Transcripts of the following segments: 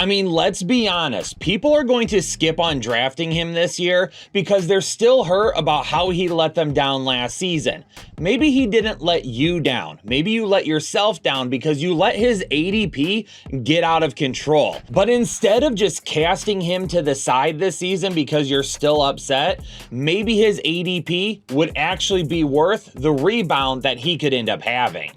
I mean, let's be honest. People are going to skip on drafting him this year because they're still hurt about how he let them down last season. Maybe he didn't let you down. Maybe you let yourself down because you let his ADP get out of control. But instead of just casting him to the side this season because you're still upset, maybe his ADP would actually be worth the rebound that he could end up having.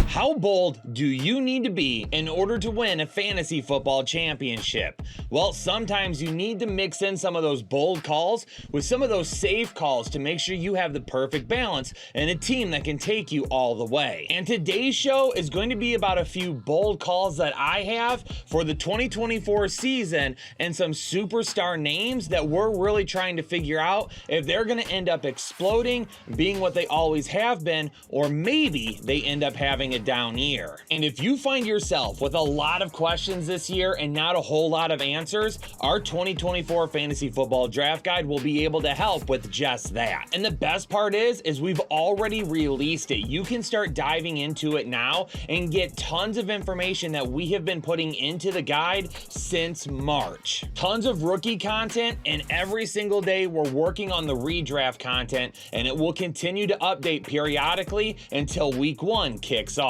How bold do you need to be in order to win a fantasy football championship? Well, sometimes you need to mix in some of those bold calls with some of those safe calls to make sure you have the perfect balance and a team that can take you all the way. And today's show is going to be about a few bold calls that I have for the 2024 season and some superstar names that we're really trying to figure out if they're going to end up exploding, being what they always have been, or maybe they end up having a down year. And if you find yourself with a lot of questions this year and not a whole lot of answers, our 2024 fantasy football draft guide will be able to help with just that. And the best part is we've already released it. You can start diving into it now and get tons of information that we have been putting into the guide since March. Tons of rookie content, and every single day we're working on the redraft content, and it will continue to update periodically until week 1 kicks off.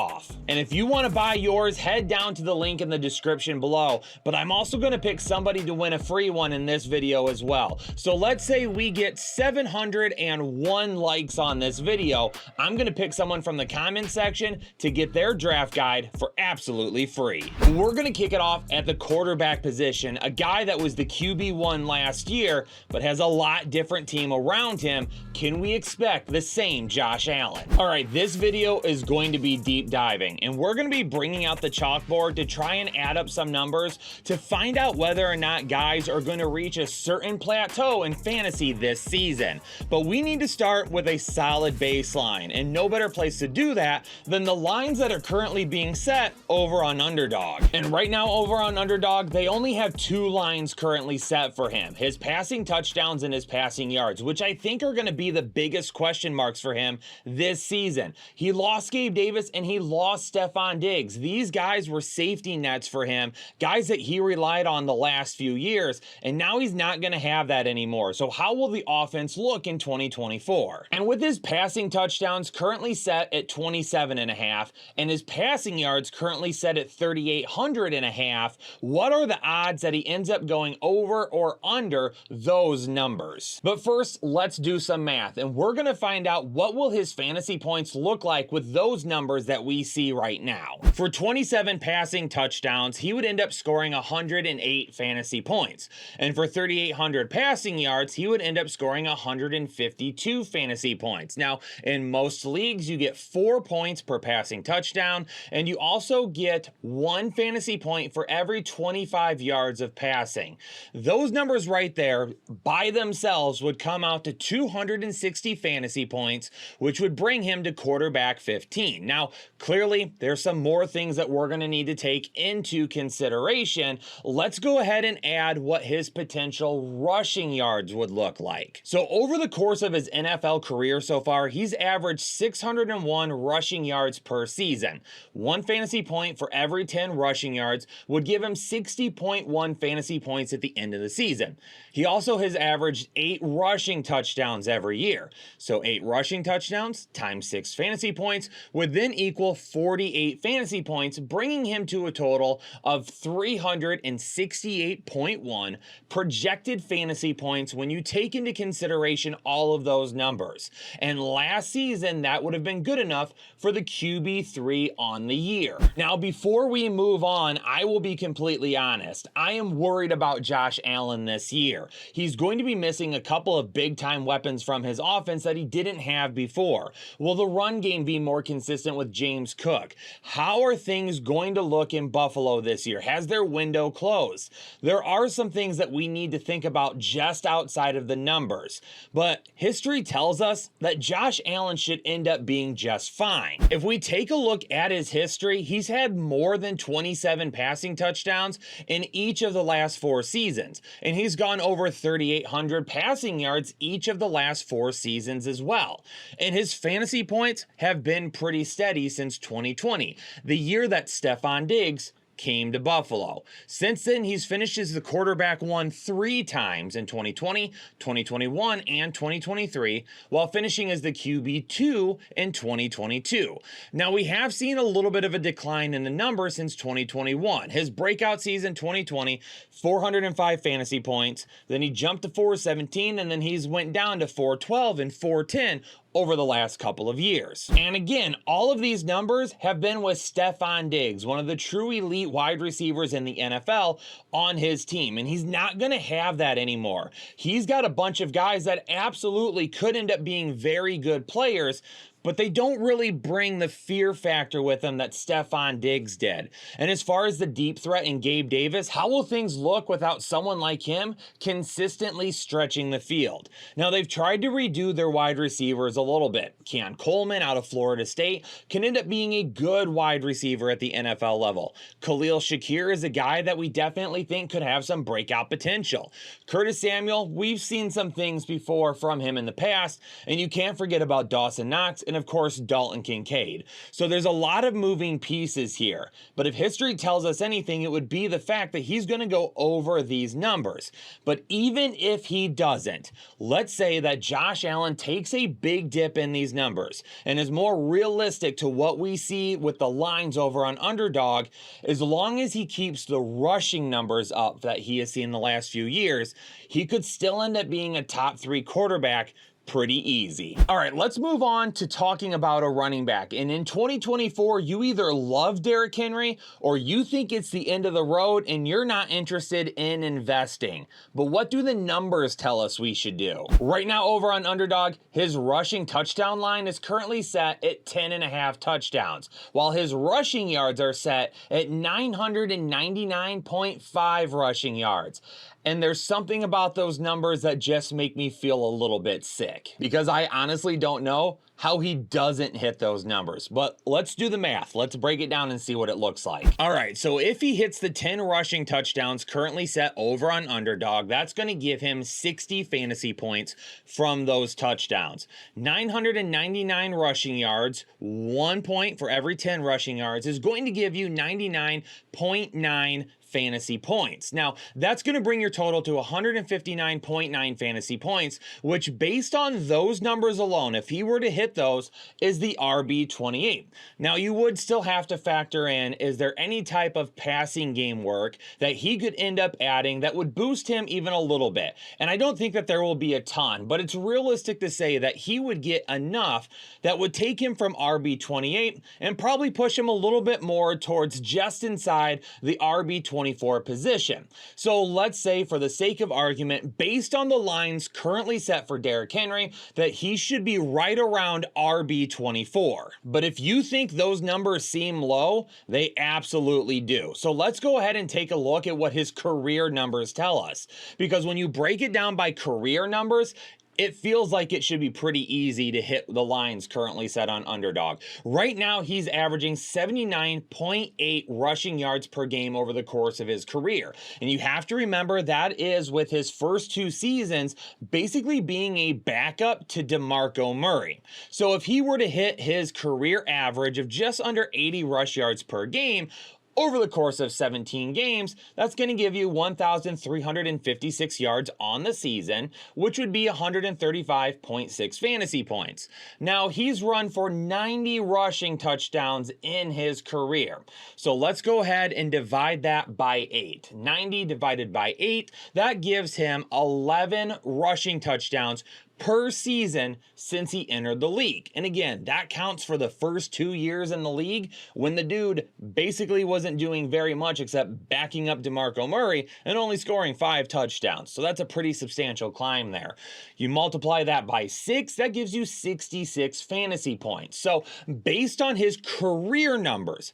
And if you want to buy yours, head down to the link in the description below. But I'm also going to pick somebody to win a free one in this video as well. So let's say we get 701 likes on this video. I'm going to pick someone from the comment section to get their draft guide for absolutely free. We're going to kick it off at the quarterback position, a guy that was the QB1 last year, but has a lot different team around him. Can we expect the same Josh Allen? All right, this video is going to be deep diving, and we're going to be bringing out the chalkboard to try and add up some numbers to find out whether or not guys are going to reach a certain plateau in fantasy this season. But we need to start with a solid baseline, and no better place to do that than the lines that are currently being set over on Underdog. And right now over on Underdog, they only have 2 lines currently set for him: his passing touchdowns and his passing yards, which I think are going to be the biggest question marks for him this season. He lost Gabe Davis and he lost Stephon Diggs. These guys were safety nets for him, guys that he relied on the last few years, and now he's not going to have that anymore. So how will the offense look in 2024? And with his passing touchdowns currently set at 27.5 and his passing yards currently set at 3,800.5, what are the odds that he ends up going over or under those numbers? But first, let's do some math, and we're going to find out what will his fantasy points look like with those numbers that we see right now. For 27 passing touchdowns, he would end up scoring 108 fantasy points. And for 3,800 passing yards, he would end up scoring 152 fantasy points. Now, in most leagues, you get 4 points per passing touchdown, and you also get 1 fantasy point for every 25 yards of passing. Those numbers right there by themselves would come out to 260 fantasy points, which would bring him to quarterback 15. Now, clearly, there's some more things that we're going to need to take into consideration. Let's go ahead and add what his potential rushing yards would look like. So over the course of his NFL career so far, he's averaged 601 rushing yards per season. 1 fantasy point for every 10 rushing yards would give him 60.1 fantasy points at the end of the season. He also has averaged 8 rushing touchdowns every year. So 8 rushing touchdowns times 6 fantasy points would then equal 48 fantasy points, bringing him to a total of 368.1 projected fantasy points when you take into consideration all of those numbers. And last season, that would have been good enough for the QB3 on the year. Now, before we move on, I will be completely honest. I am worried about Josh Allen this year. He's going to be missing a couple of big-time weapons from his offense that he didn't have before. Will the run game be more consistent with James Cook? How are things going to look in Buffalo this year? Has their window closed? There are some things that we need to think about just outside of the numbers, but history tells us that Josh Allen should end up being just fine. If we take a look at his history, he's had more than 27 passing touchdowns in each of the last 4 seasons, and he's gone over 3,800 passing yards each of the last 4 seasons as well. And his fantasy points have been pretty steady since 2020, the year that Stephon Diggs came to Buffalo. Since then, he's finished as the quarterback 1 3 times in 2020, 2021, and 2023, while finishing as the QB2 in 2022. Now, we have seen a little bit of a decline in the numbers since 2021. His breakout season 2020, 405 fantasy points, then he jumped to 417, and then he's went down to 412 and 410 over the last couple of years. And again, all of these numbers have been with Stefon Diggs, one of the true elite wide receivers in the NFL, on his team. And he's not going to have that anymore. He's got a bunch of guys that absolutely could end up being very good players, but they don't really bring the fear factor with them that Stefon Diggs did. And as far as the deep threat in Gabe Davis, how will things look without someone like him consistently stretching the field? Now, they've tried to redo their wide receivers a little bit. Keon Coleman out of Florida State can end up being a good wide receiver at the NFL level. Khalil Shakir is a guy that we definitely think could have some breakout potential. Curtis Samuel, we've seen some things before from him in the past, and you can't forget about Dawson Knox and of course Dalton Kincaid. So there's a lot of moving pieces here, but if history tells us anything, it would be the fact that he's going to go over these numbers. But even if he doesn't, let's say that Josh Allen takes a big dip in these numbers and is more realistic to what we see with the lines over on Underdog, as long as he keeps the rushing numbers up that he has seen the last few years, he could still end up being a top 3 quarterback pretty easy. All right, let's move on to talking about a running back. And in 2024, you either love Derrick Henry or you think it's the end of the road and you're not interested in investing. But what do the numbers tell us we should do? Right now over on Underdog, his rushing touchdown line is currently set at 10.5 touchdowns, while his rushing yards are set at 999.5 rushing yards. And there's something about those numbers that just make me feel a little bit sick, because I honestly don't know how he doesn't hit those numbers. But let's do the math. Let's break it down and see what it looks like. All right, so if he hits the 10 rushing touchdowns currently set over on Underdog, that's going to give him 60 fantasy points from those touchdowns. 999 rushing yards, 1 point for every 10 rushing yards, is going to give you 99.9 fantasy points. Now, that's going to bring your total to 159.9 fantasy points, which based on those numbers alone, if he were to hit those, is the RB28. Now, you would still have to factor in, is there any type of passing game work that he could end up adding that would boost him even a little bit? And I don't think that there will be a ton, but it's realistic to say that he would get enough that would take him from RB28 and probably push him a little bit more towards just inside the RB24 position. So let's say, for the sake of argument, based on the lines currently set for Derrick Henry, that he should be right around RB24. But if you think those numbers seem low, they absolutely do. So let's go ahead and take a look at what his career numbers tell us. Because when you break it down by career numbers, it feels like it should be pretty easy to hit the lines currently set on Underdog. Right now, he's averaging 79.8 rushing yards per game over the course of his career. And you have to remember that is with his first 2 seasons basically being a backup to DeMarco Murray. So if he were to hit his career average of just under 80 rush yards per game, over the course of 17 games, that's going to give you 1,356 yards on the season, which would be 135.6 fantasy points. Now, he's run for 90 rushing touchdowns in his career. So let's go ahead and divide that by 8. 90 divided by 8, that gives him 11 rushing touchdowns per season since he entered the league. And again, that counts for the first 2 years in the league when the dude basically wasn't doing very much except backing up DeMarco Murray and only scoring 5 touchdowns. So that's a pretty substantial climb there. You multiply that by 6, that gives you 66 fantasy points. So based on his career numbers,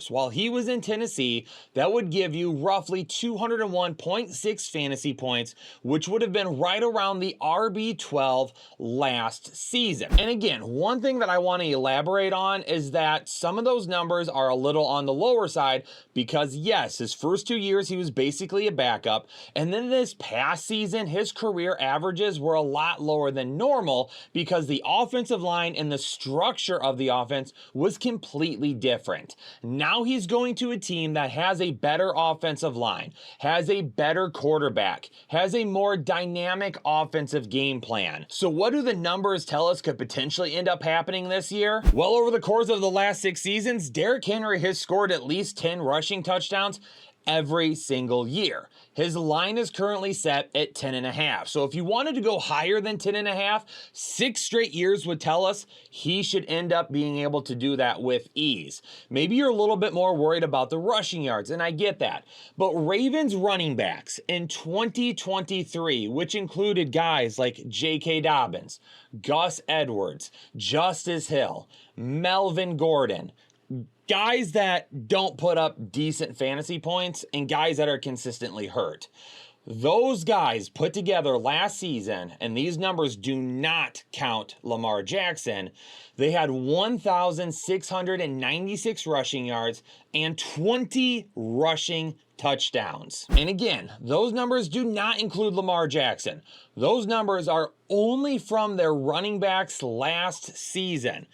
while he was in Tennessee, that would give you roughly 201.6 fantasy points, which would have been right around around the RB12 last season. And again, one thing that I want to elaborate on is that some of those numbers are a little on the lower side because yes, his first 2 years he was basically a backup, and then this past season his career averages were a lot lower than normal because the offensive line and the structure of the offense was completely different. Now he's going to a team that has a better offensive line, has a better quarterback, has a more dynamic offensive game plan. So what do the numbers tell us could potentially end up happening this year? Well, over the course of the last 6 seasons, Derrick Henry has scored at least 10 rushing touchdowns every single year. His line is currently set at 10.5. So if you wanted to go higher than 10.5, 6 straight years would tell us he should end up being able to do that with ease. Maybe you're a little bit more worried about the rushing yards, and I get that. But Ravens running backs in 2023, which included guys like J.K. Dobbins, Gus Edwards, Justice Hill, Melvin Gordon, guys that don't put up decent fantasy points and guys that are consistently hurt. Those guys put together last season, and these numbers do not count Lamar Jackson, they had 1,696 rushing yards and 20 rushing touchdowns. And again, those numbers do not include Lamar Jackson. Those numbers are only from their running backs last season.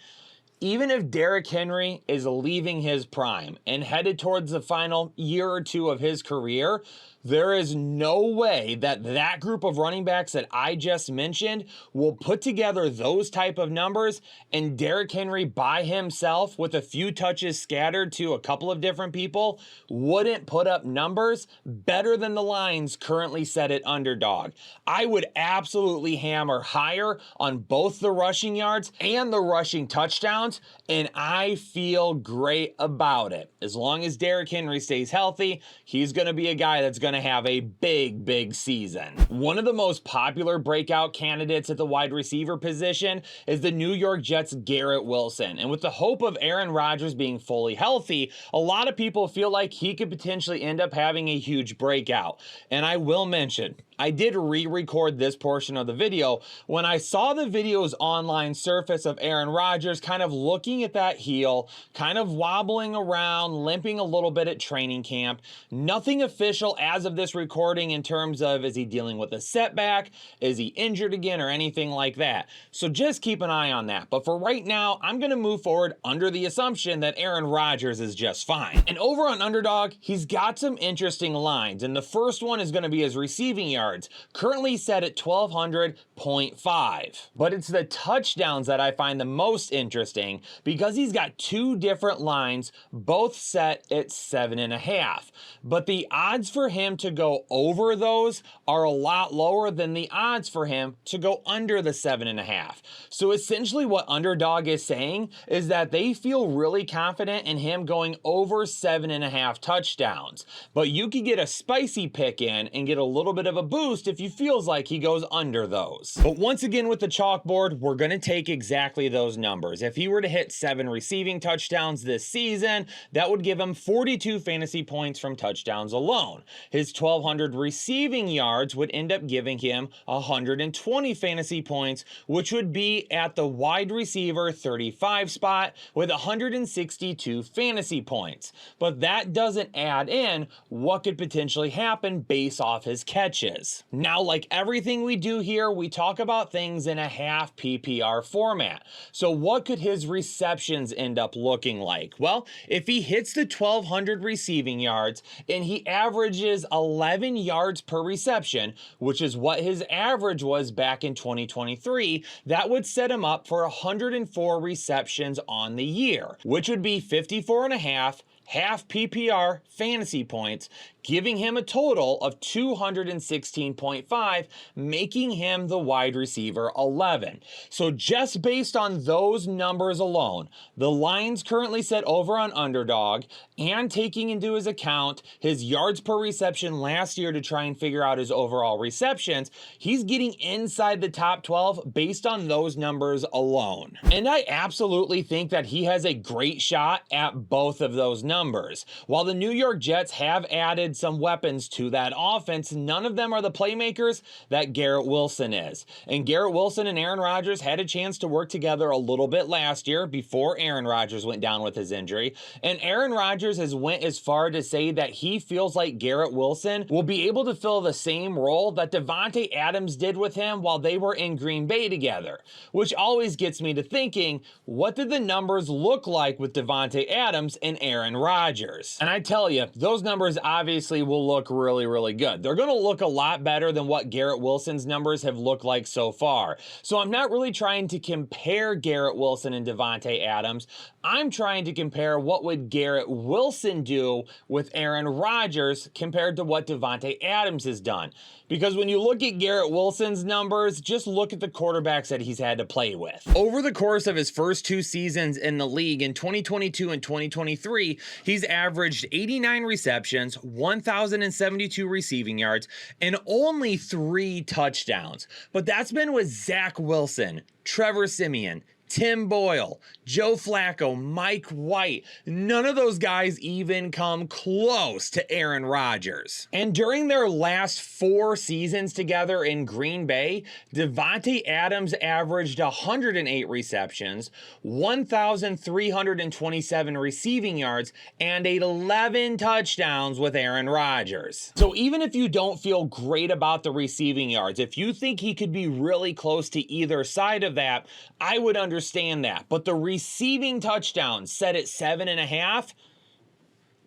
Even if Derrick Henry is leaving his prime and headed towards the final year or two of his career, there is no way that that group of running backs that I just mentioned will put together those type of numbers, and Derrick Henry by himself with a few touches scattered to a couple of different people wouldn't put up numbers better than the lines currently set at underdog. I would absolutely hammer higher on both the rushing yards and the rushing touchdowns, and I feel great about it. As long as Derrick Henry stays healthy, he's going to be a guy that's going to have a big season. One of the most popular breakout candidates at the wide receiver position is the New York Jets' Garrett Wilson. And with the hope of Aaron Rodgers being fully healthy, a lot of people feel like he could potentially end up having a huge breakout. And I will mention, I did re-record this portion of the video. When I saw the videos online surface of Aaron Rodgers kind of looking at that heel, kind of wobbling around, limping a little bit at training camp, nothing official as of this recording in terms of is he dealing with a setback, is he injured again, or anything like that. So just keep an eye on that. But for right now, I'm going to move forward under the assumption that Aaron Rodgers is just fine. And over on Underdog, he's got some interesting lines. And the first one is going to be his receiving yards, currently set at 1,200.5. But it's the touchdowns that I find the most interesting because he's got 2 different lines, both set at 7.5. But the odds for him to go over those are a lot lower than the odds for him to go under the 7.5. So essentially what Underdog is saying is that they feel really confident in him going over 7.5 touchdowns. But you could get a spicy pick in and get a little bit of a boost if you feels like he goes under those. But once again with the chalkboard, we're going to take exactly those numbers. If he were to hit 7 receiving touchdowns this season, that would give him 42 fantasy points from touchdowns alone. His 1,200 receiving yards would end up giving him 120 fantasy points, which would be at the wide receiver 35 spot with 162 fantasy points. But that doesn't add in what could potentially happen based off his catches. Now, like everything we do here, we talk about things in a half PPR format. So what could his receptions end up looking like? Well, if he hits the 1,200 receiving yards and he averages 11 yards per reception, which is what his average was back in 2023, that would set him up for 104 receptions on the year, which would be 54.5 half PPR fantasy points, giving him a total of 216.5, making him the wide receiver 11. So just based on those numbers alone, the line's currently set over on Underdog, and taking into his account his yards per reception last year to try and figure out his overall receptions, he's getting inside the top 12 based on those numbers alone. And I absolutely think that he has a great shot at both of those numbers. numbers. While the New York Jets have added some weapons to that offense, none of them are the playmakers that Garrett Wilson is. And Garrett Wilson and Aaron Rodgers had a chance to work together a little bit last year before Aaron Rodgers went down with his injury. And Aaron Rodgers has went as far to say that he feels like Garrett Wilson will be able to fill the same role that Davante Adams did with him while they were in Green Bay together, which always gets me to thinking, what did the numbers look like with Davante Adams and Aaron Rodgers? And I tell you, those numbers obviously will look really, really good. They're going to look a lot better than what Garrett Wilson's numbers have looked like so far. So I'm not really trying to compare Garrett Wilson and Davante Adams. I'm trying to compare what would Garrett Wilson do with Aaron Rodgers compared to what Davante Adams has done. Because when you look at Garrett Wilson's numbers, just look at the quarterbacks that he's had to play with. Over the course of his first 2 seasons in the league, in 2022 and 2023, he's averaged 89 receptions, 1,072 receiving yards, and only 3 touchdowns. But that's been with Zach Wilson, Trevor Siemian, Tim Boyle, Joe Flacco, Mike White. None of those guys even come close to Aaron Rodgers. And during their last 4 seasons together in Green Bay, Davante Adams averaged 108 receptions, 1,327 receiving yards, and 11 touchdowns with Aaron Rodgers. So even if you don't feel great about the receiving yards, if you think he could be really close to either side of that, I would understand that. But the receiving touchdowns set at 7.5,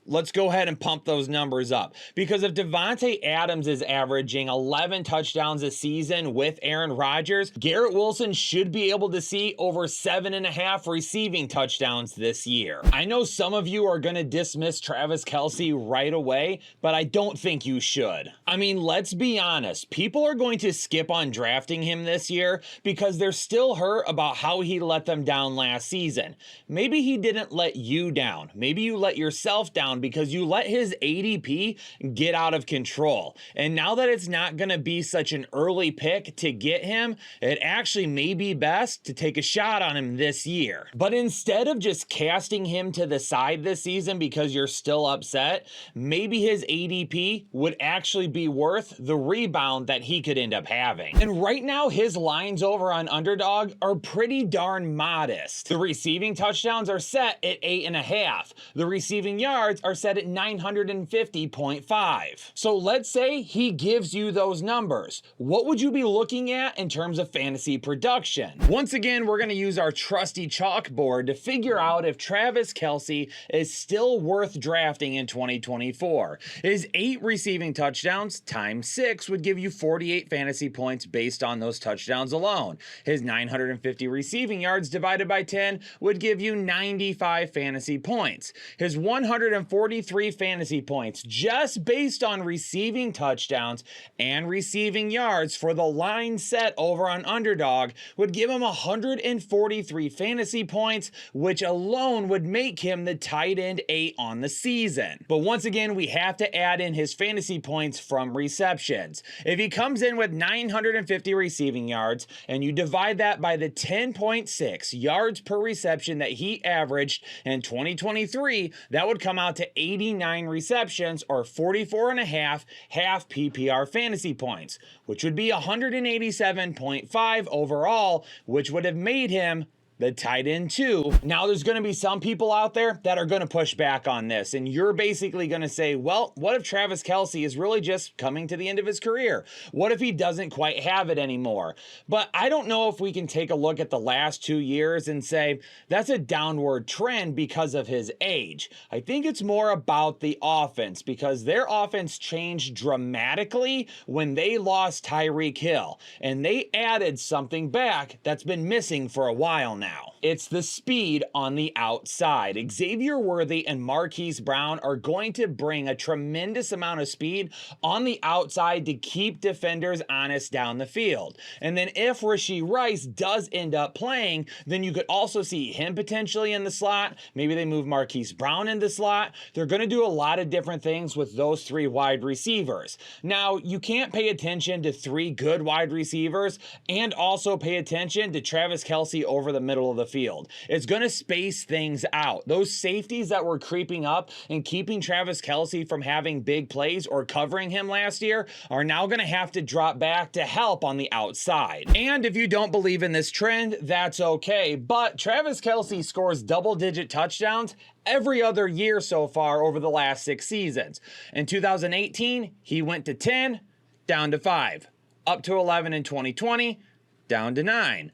let's go ahead and pump those numbers up. Because if Davante Adams is averaging 11 touchdowns a season with Aaron Rodgers, Garrett Wilson should be able to see over 7.5 receiving touchdowns this year. I know some of you are going to dismiss Travis Kelce right away, but I don't think you should. I mean, let's be honest. People are going to skip on drafting him this year because they're still hurt about how he let them down last season. Maybe he didn't let you down. Maybe you let yourself down because you let his ADP get out of control. And now that it's not going to be such an early pick to get him, it actually may be best to take a shot on him this year. But instead of just casting him to the side this season because you're still upset, maybe his ADP would actually be worth the rebound that he could end up having. And right now, his lines over on Underdog are pretty darn modest. The receiving touchdowns are set at 8.5. The receiving yards are set at 950.5. So let's say he gives you those numbers. What would you be looking at in terms of fantasy production? Once again, we're going to use our trusty chalkboard to figure out if Travis Kelce is still worth drafting in 2024. His 8 receiving touchdowns times 6 would give you 48 fantasy points based on those touchdowns alone. His 950 receiving yards divided by 10 would give you 95 fantasy points. His 143 fantasy points just based on receiving touchdowns and receiving yards for the line set over on Underdog would give him 143 fantasy points, which alone would make him the tight end 8 on the season. But once again, we have to add in his fantasy points from receptions. If he comes in with 950 receiving yards and you divide that by the 10.6 yards per reception that he averaged in 2023, that would come out to 89 receptions or 44.5 half PPR fantasy points, which would be 187.5 overall, which would have made him the tight end 2. Now, there's going to be some people out there that are going to push back on this, and you're basically going to say, well, what if Travis Kelce is really just coming to the end of his career? What if he doesn't quite have it anymore? But I don't know if we can take a look at the last 2 years and say that's a downward trend because of his age. I think it's more about the offense, because their offense changed dramatically when they lost Tyreek Hill, and they added something back that's been missing for a while now. It's the speed on the outside. Xavier Worthy and Marquise Brown are going to bring a tremendous amount of speed on the outside to keep defenders honest down the field. And then if Rashee Rice does end up playing, then you could also see him potentially in the slot. Maybe they move Marquise Brown in the slot. They're going to do a lot of different things with those 3 wide receivers. Now, you can't pay attention to 3 good wide receivers and also pay attention to Travis Kelce over the middle middle of the field. It's going to space things out. Those safeties that were creeping up and keeping Travis Kelce from having big plays or covering him last year are now going to have to drop back to help on the outside. And if you don't believe in this trend, that's okay. But Travis Kelce scores double-digit touchdowns every other year so far over the last 6 seasons. In 2018, he went to 10, down to 5, up to 11 in 2020, down to 9,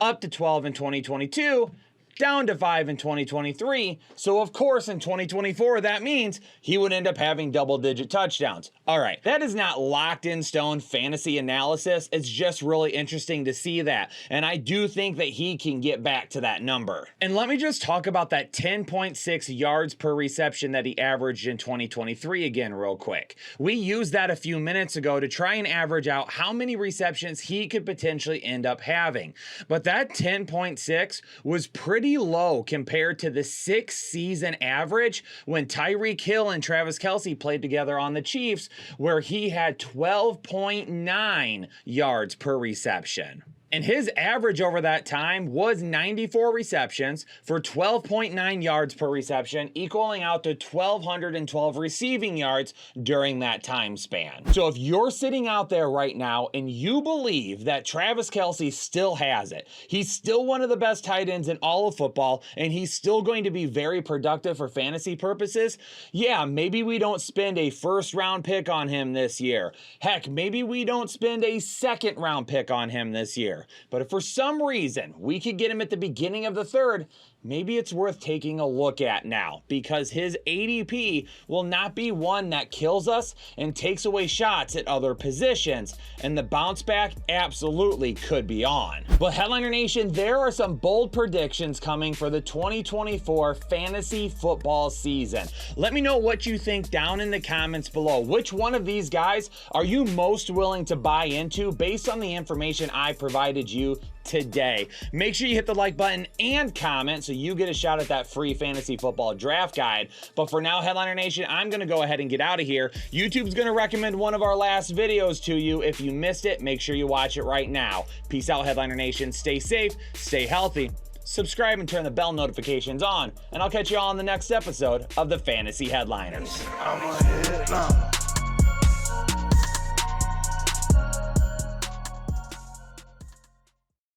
up to 12 in 2022, down to 5 in 2023. So of course in 2024, that means he would end up having double-digit touchdowns. All right, that is not locked in stone fantasy analysis. It's just really interesting to see that. And I do think that he can get back to that number. And let me just talk about that 10.6 yards per reception that he averaged in 2023 again real quick. We used that a few minutes ago to try and average out how many receptions he could potentially end up having. But that 10.6 was pretty low compared to the 6-season average when Tyreek Hill and Travis Kelce played together on the Chiefs, where he had 12.9 yards per reception. And his average over that time was 94 receptions for 12.9 yards per reception, equaling out to 1,212 receiving yards during that time span. So if you're sitting out there right now and you believe that Travis Kelce still has it, he's still one of the best tight ends in all of football, and he's still going to be very productive for fantasy purposes, yeah, maybe we don't spend a first-round pick on him this year. Heck, maybe we don't spend a second-round pick on him this year. But if for some reason we could get him at the beginning of the third, maybe it's worth taking a look at now, because his ADP will not be one that kills us and takes away shots at other positions, and the bounce back absolutely could be on. But Headliner Nation, there are some bold predictions coming for the 2024 fantasy football season. Let me know what you think down in the comments below. Which one of these guys are you most willing to buy into based on the information I provided you today? Make sure you hit the like button and comment so you get a shot at that free fantasy football draft guide. But for now, Headliner Nation, I'm going to go ahead and get out of here. YouTube's going to recommend one of our last videos to you. If you missed it, make sure you watch it right now. Peace out, Headliner Nation. Stay safe, stay healthy, subscribe and turn the bell notifications on, and I'll catch you all on the next episode of the Fantasy Headliners.